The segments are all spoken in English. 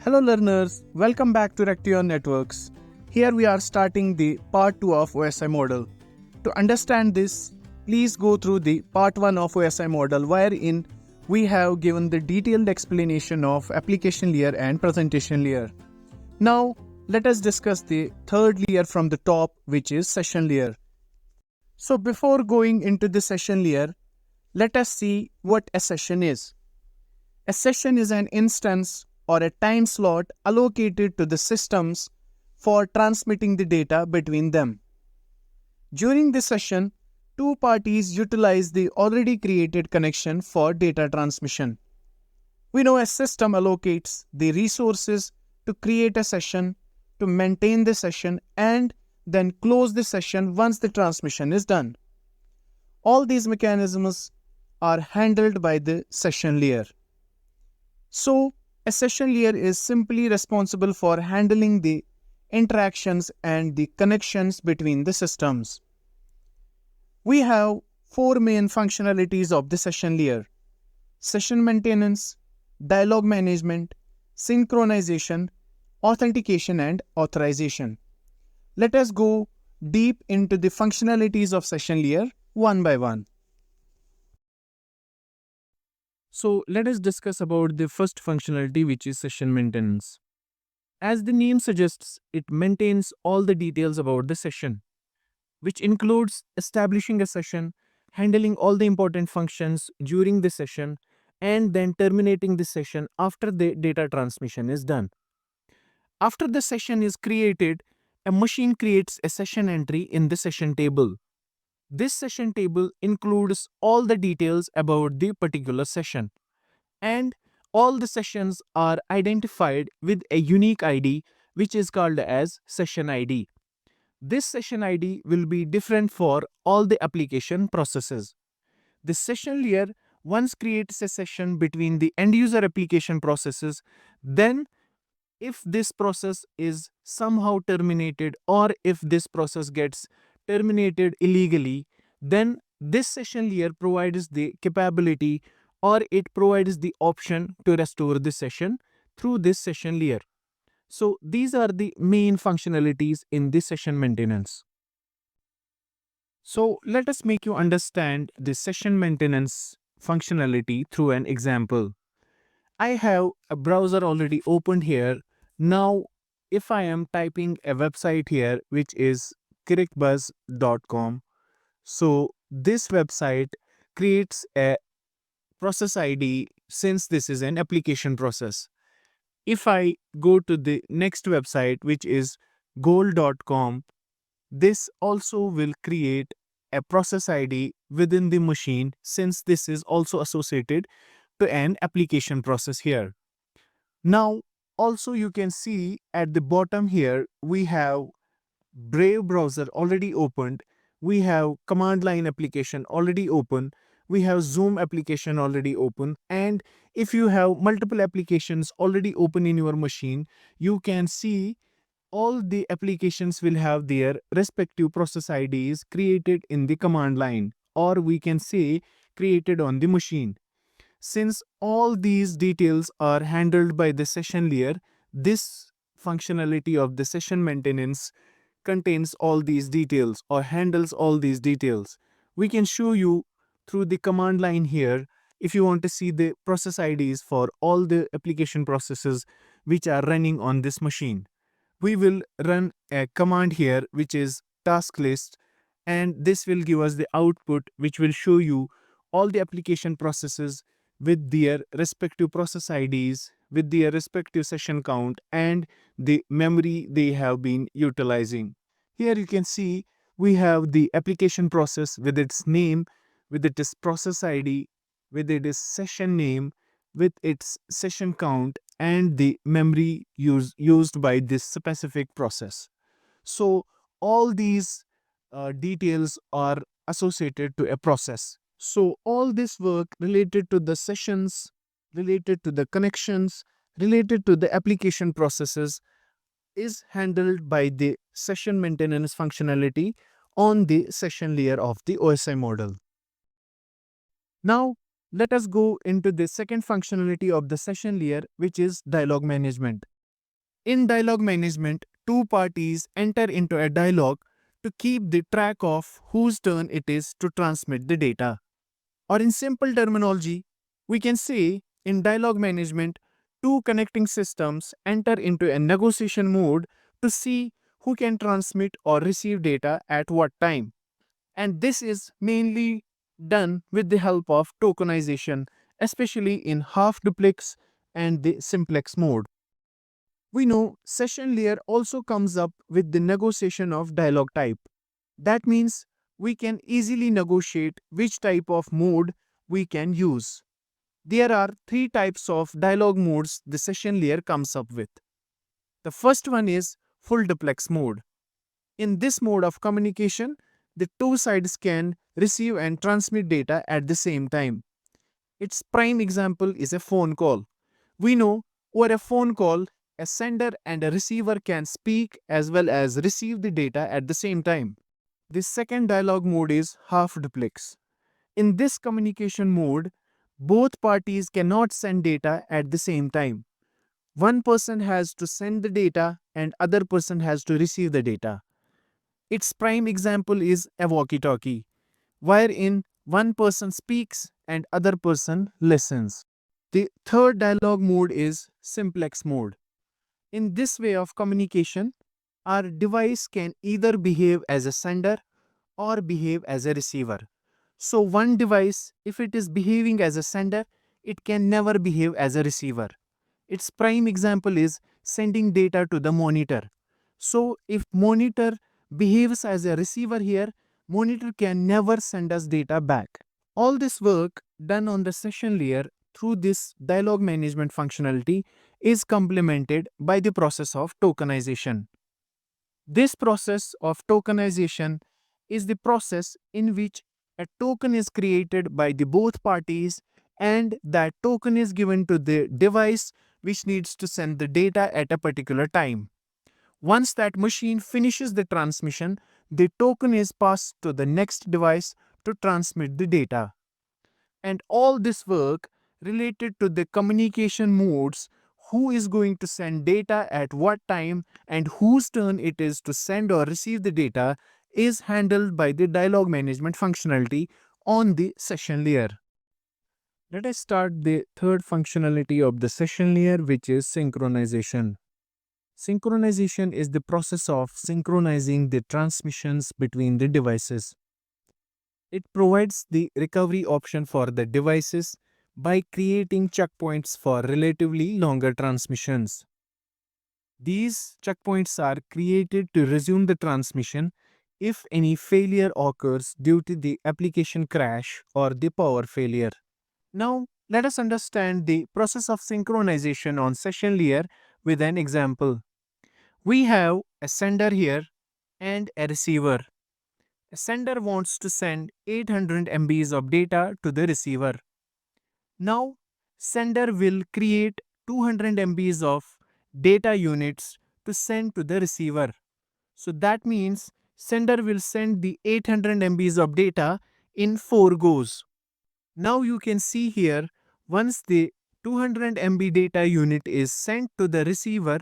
Hello learners, welcome back to Rectior Networks. Here we are starting the part 2 of OSI model. To understand this, please go through the part 1 of OSI model wherein we have given the detailed explanation of application layer and presentation layer. Now let us discuss the third layer from the top, which is session layer. So before going into the session layer, let us see what a session is. A session is an instance or a time slot allocated to the systems for transmitting the data between them. During this session, two parties utilize the already created connection for data transmission. We know a system allocates the resources to create a session, to maintain the session, and then close the session once the transmission is done. All these mechanisms are handled by the session layer. So, a session layer is simply responsible for handling the interactions and the connections between the systems. We have four main functionalities of the session layer: session maintenance, dialog management, synchronization, authentication and authorization. Let us go deep into the functionalities of session layer one by one. So let us discuss about the first functionality, which is session maintenance. As the name suggests, it maintains all the details about the session, which includes establishing a session, handling all the important functions during the session, and then terminating the session after the data transmission is done. After the session is created, a machine creates a session entry in the session table. This session table includes all the details about the particular session, and all the sessions are identified with a unique ID, which is called as session ID. This session ID will be different for all the application processes. The session layer once creates a session between the end user application processes. Then if this process is somehow terminated, or if this process gets terminated illegally, then this session layer provides the capability, or it provides the option to restore the session through this session layer. So these are the main functionalities in this session maintenance. So let us make you understand the session maintenance functionality through an example. I have a browser already opened here. Now, if I am typing a website here, which is kirikbuzz.com, so this website creates a process ID since this is an application process. If I go to the next website, which is goal.com, this also will create a process ID within the machine, since this is also associated to an application process here. Now, also you can see at the bottom here, we have Brave browser already opened. We have command line application already open. We have Zoom application already open. And if you have multiple applications already open in your machine, you can see all the applications will have their respective process IDs created in the command line, or we can say created on the machine. Since all these details are handled by the session layer, this functionality of the session maintenance contains all these details or handles all these details. We can show you through the command line here if you want to see the process IDs for all the application processes which are running on this machine. We will run a command here, which is task list, and this will give us the output which will show you all the application processes with their respective process IDs, with their respective session count, and the memory they have been utilizing. Here you can see we have the application process with its name, with its process ID, with its session name, with its session count, and the memory used by this specific process. So all these details are associated to a process. So all this work related to the sessions, related to the connections, related to the application processes is handled by the session maintenance functionality on the session layer of the OSI model. Now, let us go into the second functionality of the session layer, which is dialog management. In dialogue management, two parties enter into a dialogue to keep the track of whose turn it is to transmit the data. Or in simple terminology, we can say in dialogue management, two connecting systems enter into a negotiation mode to see who can transmit or receive data at what time. And this is mainly done with the help of tokenization, especially in half duplex and the simplex mode. We know session layer also comes up with the negotiation of dialog type. That means we can easily negotiate which type of mode we can use. There are three types of dialog modes the session layer comes up with. The first one is full duplex mode. In this mode of communication, the two sides can receive and transmit data at the same time. Its prime example is a phone call. We know over a phone call, a sender and a receiver can speak as well as receive the data at the same time. The second dialog mode is half duplex. In this communication mode, both parties cannot send data at the same time. One person has to send the data and other person has to receive the data. Its prime example is a walkie-talkie, wherein one person speaks and other person listens. The third dialogue mode is simplex mode. In this way of communication, our device can either behave as a sender or behave as a receiver. So one device, if it is behaving as a sender, it can never behave as a receiver. Its prime example is sending data to the monitor. So if monitor behaves as a receiver here, monitor can never send us data back. All this work done on the session layer through this dialog management functionality is complemented by the process of tokenization. This process of tokenization is the process in which a token is created by the both parties and that token is given to the device which needs to send the data at a particular time. Once that machine finishes the transmission, the token is passed to the next device to transmit the data. And all this work related to the communication modes, who is going to send data at what time and whose turn it is to send or receive the data, is handled by the dialog management functionality on the session layer. Let us start the third functionality of the session layer, which is synchronization. Synchronization is the process of synchronizing the transmissions between the devices. It provides the recovery option for the devices by creating checkpoints for relatively longer transmissions. These checkpoints are created to resume the transmission if any failure occurs due to the application crash or the power failure. Now, let us understand the process of synchronization on session layer with an example. We have a sender here and a receiver. A sender wants to send 800 MBs of data to the receiver. Now, sender will create 200 MBs of data units to send to the receiver. So that means sender will send the 800 MBs of data in 4 goes. Now you can see here, once the 200 MB data unit is sent to the receiver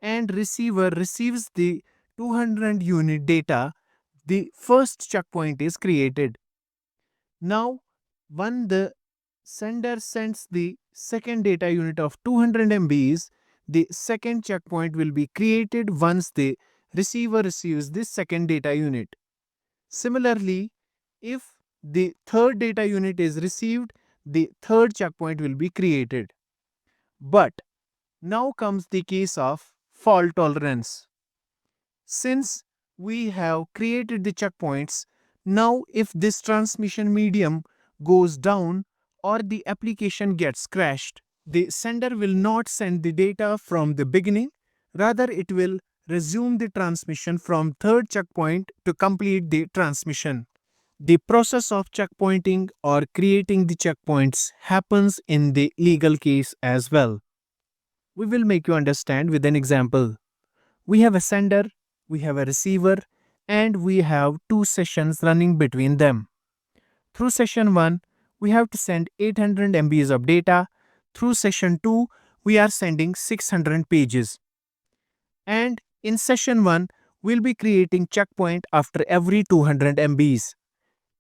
and receiver receives the 200 unit data, the first checkpoint is created. Now, when the sender sends the second data unit of 200 MBs, the second checkpoint will be created once the receiver receives the second data unit. Similarly, if the third data unit is received, the third checkpoint will be created. But now comes the case of fault tolerance. Since we have created the checkpoints, now if this transmission medium goes down or the application gets crashed, the sender will not send the data from the beginning, rather it will resume the transmission from third checkpoint to complete the transmission. The process of checkpointing or creating the checkpoints happens in the legal case as well. We will make you understand with an example. We have a sender, we have a receiver, and we have two sessions running between them. Through session 1, we have to send 800 MBs of data. Through session 2, we are sending 600 pages. And in session 1, we'll be creating checkpoint after every 200 MBs.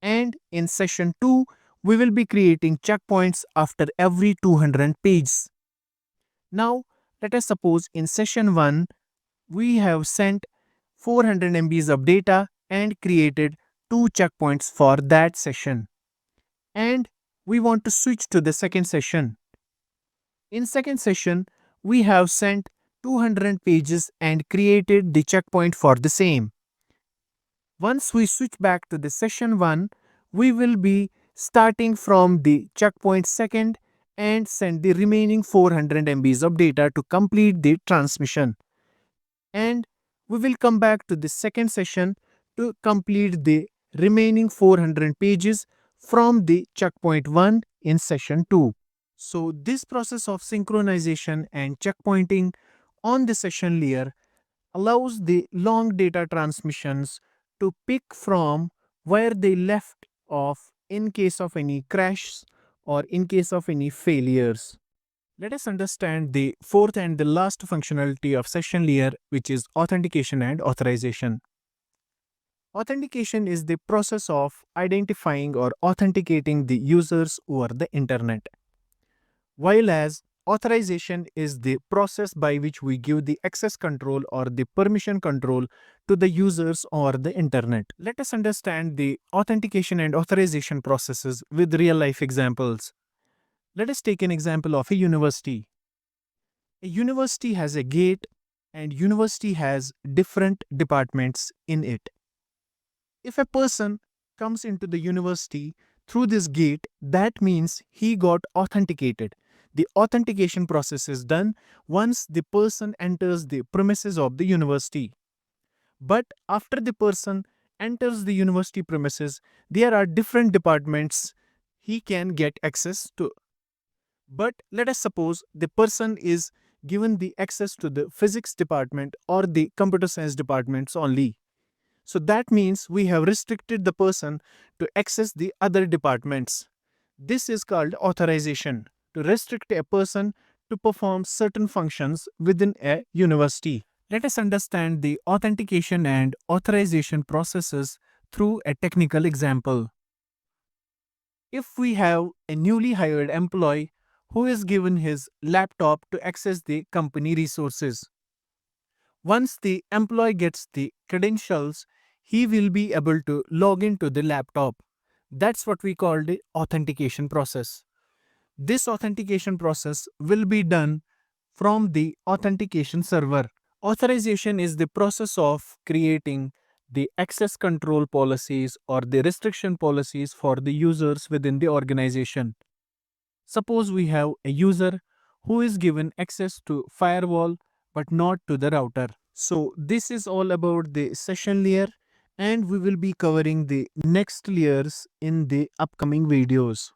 And in session 2, we will be creating checkpoints after every 200 pages. Now, let us suppose in session 1, we have sent 400 MBs of data and created 2 checkpoints for that session. And we want to switch to the second session. In second session, we have sent 200 pages and created the checkpoint for the same. Once we switch back to the session 1, we will be starting from the checkpoint second and send the remaining 400 MBs of data to complete the transmission. And we will come back to the second session to complete the remaining 400 pages from the checkpoint 1 in session 2. So this process of synchronization and checkpointing on the session layer allows the long data transmissions to pick from where they left off in case of any crashes or in case of any failures. Let us understand the fourth and the last functionality of session layer, which is authentication and authorization. Authentication is the process of identifying or authenticating the users over the internet, while as authorization is the process by which we give the access control or the permission control to the users or the internet. Let us understand the authentication and authorization processes with real life examples. Let us take an example of a university. A university has a gate and university has different departments in it. If a person comes into the university through this gate, that means he got authenticated. The authentication process is done once the person enters the premises of the university. But after the person enters the university premises, there are different departments he can get access to. But let us suppose the person is given the access to the physics department or the computer science departments only. So that means we have restricted the person to access the other departments. This is called authorization, to restrict a person to perform certain functions within a university. Let us understand the authentication and authorization processes through a technical example. If we have a newly hired employee who is given his laptop to access the company resources, once the employee gets the credentials, he will be able to log into the laptop. That's what we call the authentication process. This authentication process will be done from the authentication server. Authorization is the process of creating the access control policies or the restriction policies for the users within the organization. Suppose we have a user who is given access to firewall but not to the router. So this is all about the session layer, and we will be covering the next layers in the upcoming videos.